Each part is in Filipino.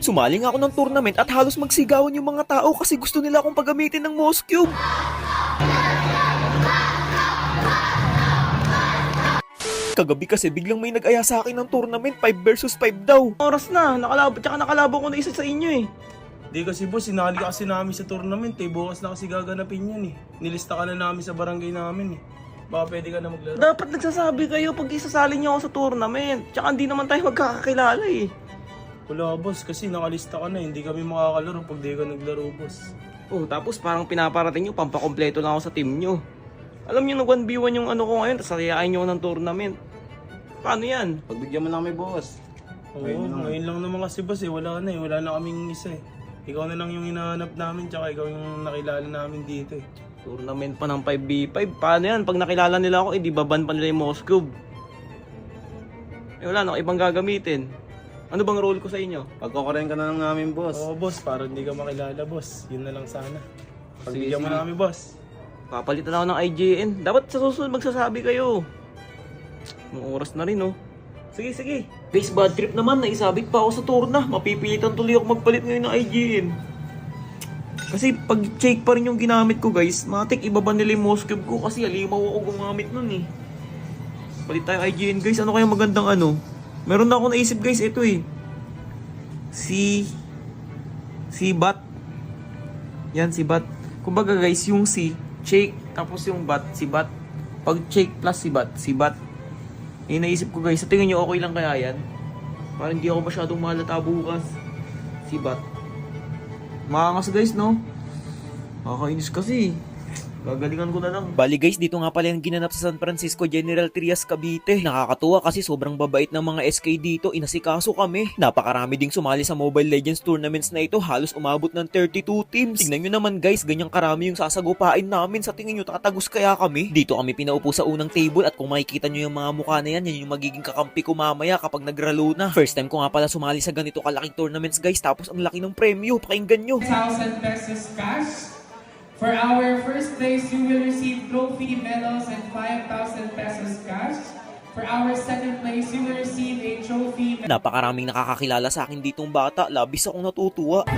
Sumali nga ako ng tournament at halos magsigawan yung mga tao kasi gusto nila akong paggamitin ng Moss Cube. Kagabi kasi biglang may nag-aya sa akin ng tournament, 5 versus 5 daw. Oras na, nakalabo ko na isa sa inyo eh. Di kasi boss, sinali ka kasi namin sa tournament eh. Bukas na kasi gaganapin yan eh. Nilista ka na namin sa barangay namin eh. Baka pwede ka na maglaro. Dapat nagsasabi kayo pag isasali niyo ako sa tournament. Tsaka hindi naman tayo magkakakilala eh. Wala boss, kasi nakalista ka na. Hindi kami makakalaro pag di ka naglaro boss. Oh, tapos parang pinaparating nyo, pampakompleto lang ako sa team nyo. Alam nyo, nag-1v1 yung ano ko ngayon, tapos sayayain nyo ng tournament. Paano yan? Pagbigyan mo lang kami, boss. Oo, ngayon lang naman kasi boss eh. Wala na eh. Wala na kaming isa eh. Ikaw na lang yung hinahanap namin, tsaka ikaw yung nakilala namin dito eh. Tournament pa ng 5v5. Paano yan? Pag nakilala nila ako, di baban pa nila yung Moss Cube. Eh wala na, ibang gagamitin. Ano bang role ko sa inyo? Pagkukuren ka na lang namin, boss. Oo boss, para hindi ka makilala boss. Yun na lang sana. Pagbigyan mo Sige. na kami boss. Papalitan ako ng IGN. Dapat sa susunod magsasabi kayo. Nung oras na rin, oh. Sige, sige. Guys, bad trip naman. Naisabit pa ako sa tourna. Mapipilitan tuloy ako magpalit ngayon ng IGN. Kasi pag check pa rin yung ginamit ko, guys, matik ibaba nila yung Moss Cube ko kasi alimaw ako gumamit nun eh. Palit tayo IGN, guys. Ano kaya magandang ano? Meron na ako naisip, guys. Ito eh. Si Bat. Yan, si Bat. Kumbaga, guys, yung si Shake, tapos yung Bat, si Bat. Pag Shake plus si Bat. Yung naisip ko, guys. Sa tingin nyo, okay lang kaya yan? Parang hindi ako masyadong mahalata bukas. Si Bat. Makangas, guys, no? Nakakainis kasi. Gagalingan ko na lang. Bali guys, dito nga pala yung ginanap sa San Francisco General Trias, Cavite. Nakakatuwa kasi sobrang babait ng mga SK dito, inasikaso kami. Napakarami ding sumali sa Mobile Legends tournaments na ito, halos umabot ng 32 teams. Tignan nyo naman guys, ganyang karami yung sasagupain namin. Sa tingin nyo, tatagos kaya kami? Dito kami pinaupo sa unang table at kung makikita nyo yung mga mukha na yan, yan yung magiging kakampi ko mamaya kapag nagralo na. First time ko nga pala sumali sa ganito kalaking tournaments guys, tapos ang laki ng premyo, pakinggan nyo. 1,000 pesos cash. For our first place, you will receive trophy, medals, and 5,000 pesos cash. For our second place, you will receive a trophy. Napakaraming nakakakilala sa akin ditong bata, labis akong natutuwa.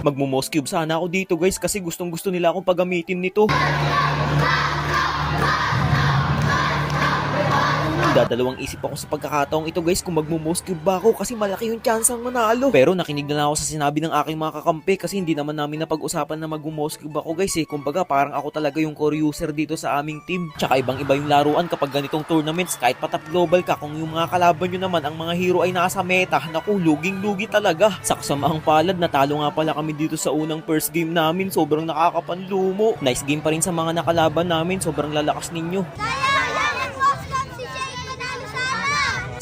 Magmo-Moss Cube sana ako dito guys kasi gustong gusto nila akong paggamitin nito. Dadalawang isip ako sa pagkakataong ito guys kung magmo-Moss Cube ba ako kasi malaki yung chance ang manalo. Pero nakinig na ako sa sinabi ng aking mga kakampi kasi hindi naman namin napag-usapan na magmo-Moss Cube ako guys eh. Kumbaga parang ako talaga yung core user dito sa aming team. Tsaka ibang iba yung laruan kapag ganitong tournaments kahit pa top global ka, kung yung mga kalaban nyo naman ang mga hero ay nasa meta, naku luging-lugi talaga. Sa kasamaang palad natalo nga pala kami dito sa unang first game namin, sobrang nakakapanlumo. Nice game pa rin sa mga nakalaban namin, sobrang lalakas ninyo.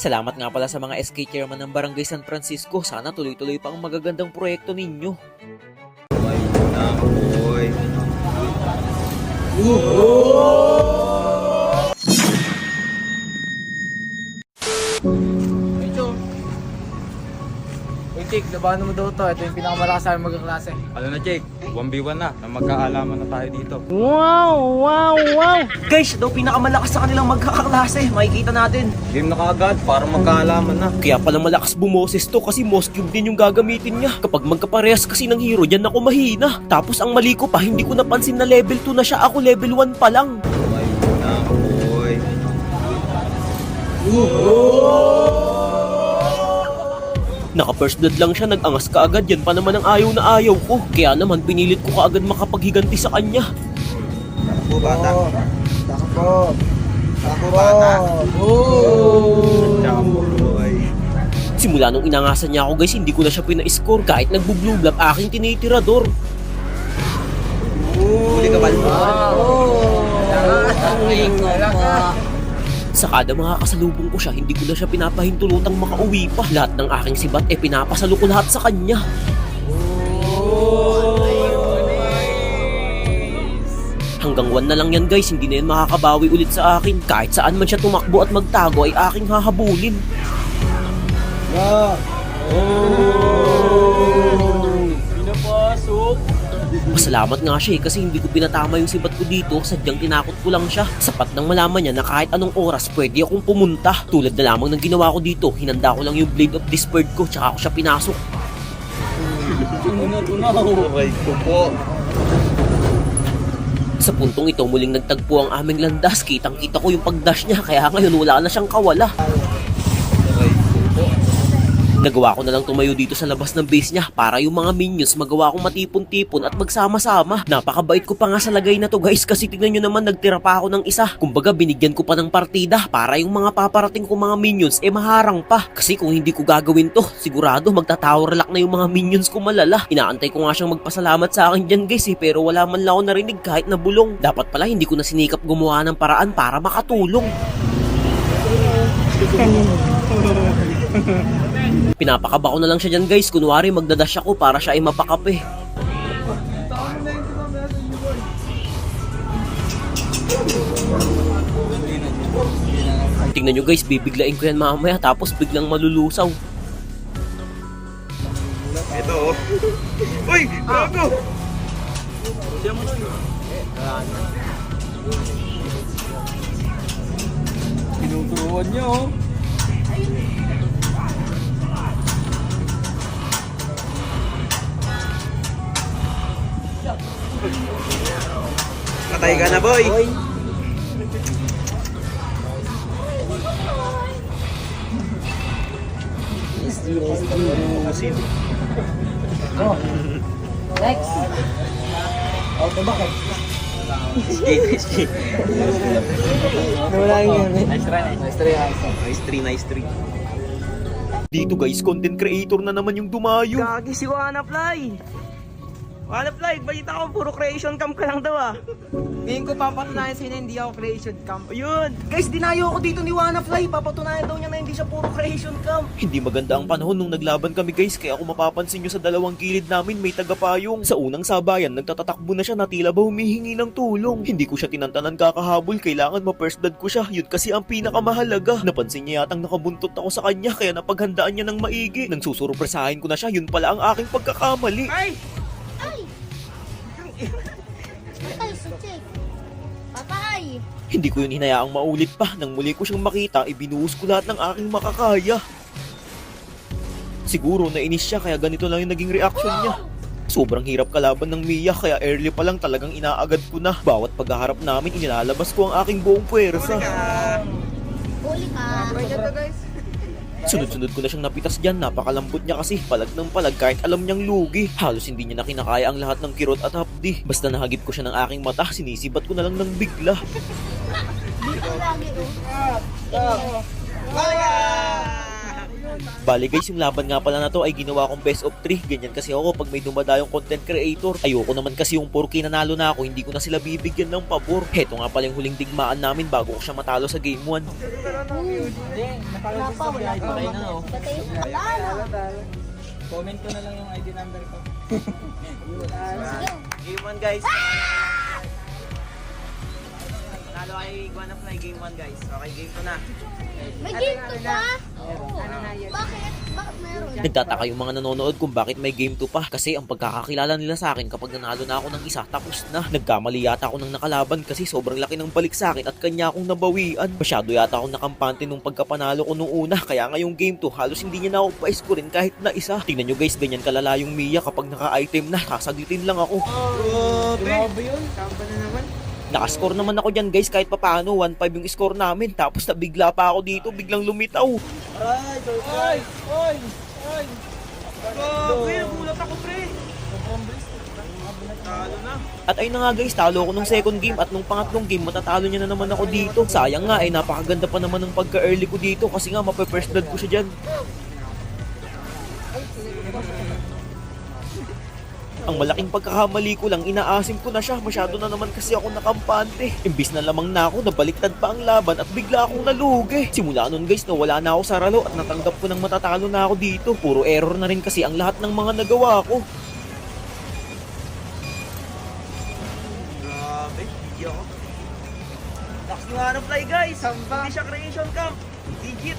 Salamat nga pala sa mga SK chairman ng Barangay San Francisco. Sana tuloy-tuloy pa ang magagandang proyekto ninyo. Ay, na, boy. Jake, labanan mo daw to. Ito yung pinakamalakas sa aming magkaklase. Ano na, Jake? 1v1 na magkaalaman na tayo dito. Guys, daw pinakamalakas sa kanilang magkakaklase. Makikita natin. Game na kaagad para magkaalaman na. Kaya pala malakas bumoses to kasi Moss Cube din yung gagamitin niya. Kapag magkaparehas kasi ng hero, dyan ako mahina. Tapos ang mali ko pa, hindi ko napansin na level 2 na siya. Ako level 1 pa lang. Ay, na, boy. Naka first blood lang siya, nag-angas kaagad. Yan pa naman ang ayaw na ayaw ko. Kaya naman pinilit ko kaagad makapaghiganti sa kanya. Takbo, bata. Takbo. Takbo, bata. Takbo, boy. Simula nung inangasan niya ako guys, hindi ko na siya pina-score. Kahit nagbo-blue block, aking tinitirador. Huli ka, Balbo. Sa kada mga kasalubong ko siya, hindi ko na siya pinapahintulutang makauwi pa. Lahat ng aking sibat pinapasalo ko lahat sa kanya. Hanggang 1 na lang yan guys, hindi na yan makakabawi ulit sa akin. Kahit saan man siya tumakbo at magtago ay aking hahabulin. Pinapasok. Pasalamat nga siya kasi hindi ko pinatama yung sibat ko dito, sadyang tinakot ko lang siya. Sapat nang malaman niya na kahit anong oras pwede akong pumunta. Tulad na lamang ng ginawa ko dito, hinanda ko lang yung Blade of Despair ko tsaka ako siya pinasok. Sa puntong ito muling nagtagpo ang aming landas, kitang-kita ko yung pagdash niya kaya ngayon wala na siyang kawala. Nagawa ko na lang tumayo dito sa labas ng base niya para yung mga minions magawa kong matipon-tipon at magsama-sama. Napakabait ko pa nga sa lagay na to guys kasi tignan nyo naman nagtira pa ako ng isa. Kumbaga binigyan ko pa ng partida para yung mga paparating ko mga minions maharang pa. Kasi kung hindi ko gagawin to, sigurado magta-tower lock na yung mga minions ko malala. Inaantay ko nga siyang magpasalamat sa akin dyan guys pero wala man lang ako narinig kahit na bulong. Dapat pala hindi ko na sinikap gumawa ng paraan para makatulong. Pinapakaba ko na lang siya dyan guys, kunwari magdadash ako para siya ay mapakape. Tingnan nyo guys, bibiglain ko yan mamaya tapos biglang malulusaw. Ito oh. Uy! Gago! Tinuturuan niyo oh. Patay ka na, boy! Nice try. Dito guys, content creator na naman yung dumayo. Gagi si Wanafly! Wanafly, balita ko puro creation cam ka lang daw ah. Ngayon ko papatunayan sa'yo na hindi ako creation camp. Ayun! Guys, dinayo ako dito ni Wanafly. Papatunayan daw niya na hindi siya puro creation cam. Hindi maganda ang panahon nung naglaban kami guys, kaya kung mapapansin nyo sa dalawang kilid namin may tagapayong. Sa unang sabayan, nagtatatakbo na siya na tila ba humihingi ng tulong. Hindi ko siya tinantanan kakahabol, kailangan ma-first blood ko siya. Yun kasi ang pinakamahalaga. Napansin niya yatang nakabuntot ako sa kanya, kaya napaghandaan niya ng maigi. Nang susurupresahin ko na siya, yun pala ang aking pagkakamali. Ay! Patay sa check. Patay. Hindi ko yun hinayaang maulit pa. Nang muli ko siyang makita, ibinuhos ko lahat ng aking makakaya. Siguro nainis siya kaya ganito lang yung naging reaction niya. Sobrang hirap kalaban ng Mia kaya early pa lang talagang inaagad ko na. Bawat paghaharap namin inilalabas ko ang aking buong puwersa. Huli ka. Sunod-sunod ko na siyang napitas dyan, napakalambot niya kasi palag ng palag kahit alam niyang lugi. Halos hindi niya na kinakaya ang lahat ng kirot at hapdi. Basta nahagip ko siya ng aking mata, sinisibat ko na lang ng bigla. Dito lagi oh. Bale guys, yung laban nga pala na to ay ginawa kong best of 3. Ganyan kasi ako pag may dumadayong content creator. Ayoko naman kasi yung puro nanalo na ako, hindi ko na sila bibigyan ng pabor. Heto nga pala yung huling digmaan namin bago ko siya matalo sa game 1. Wala pa. Patay na. Wala na. Comment ko na lang yung ID number ko. Game 1 guys. Nalo ay Wanafly game 1 guys. Okay, game 2 na. May game to pa? Bakit? Bakit meron? Nagtataka yung mga nanonood kung bakit may game 2 pa. Kasi ang pagkakakilala nila sa akin kapag nanalo na ako ng isa, tapos na. Nagkamali yata ako ng nakalaban kasi sobrang laki ng balik sa akin at kanya akong nabawian. Masyado yata akong nakampante nung pagkapanalo ko nung una. Kaya ngayong game 2, halos hindi niya na ako pa-scorein kahit na isa. Tingnan nyo guys, ganyan kalala yung Mia kapag naka-item na. Sasaglitin lang ako. Grabe yun. Kampa na naman. Nakascore naman ako dyan guys kahit papaano. 1-5 yung score namin. Tapos nabigla pa ako dito, biglang lumitaw. Ay! Grabe, nagulat ako pre. Talo na. At ayun na nga guys, talo ako nung second game at nung pangatlong game matatalo niya na naman ako dito. Sayang nga napakaganda pa naman ng pagka-early ko dito kasi nga mape-first blood ko siya dyan. Ang malaking pagkakamali ko lang, inaasim ko na siya. Masyado na naman kasi ako nakampante. Imbis na lamang na ako, nabaliktad pa ang laban at bigla akong nalugi. Simula nun guys, nawala na ako sa ralo at natanggap ko ng matatalo na ako dito. Puro error na rin kasi ang lahat ng mga nagawa ko. Grabe, hindi ako. Lakas ni Wanafly guys. Hindi siya creation cam. Legit.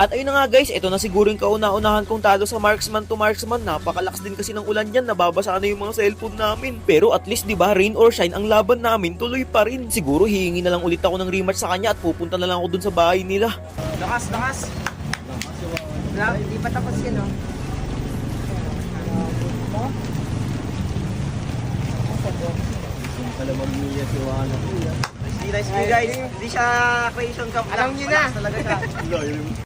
At ayun na nga guys, ito na siguro yung kauna-unahan kong talo sa marksman to marksman. Napakalakas din kasi ng ulan dyan, nababasa na yung mga cellphone namin. Pero at least 'di ba, rain or shine, ang laban namin tuloy pa rin. Siguro hihingi na lang ulit ako ng rematch sa kanya at pupunta na lang ako dun sa bahay nila. Lakas! Hindi pa tapos yun, no? Nice guys. Hindi siya creation cup. Alam niyo na. Talaga siya.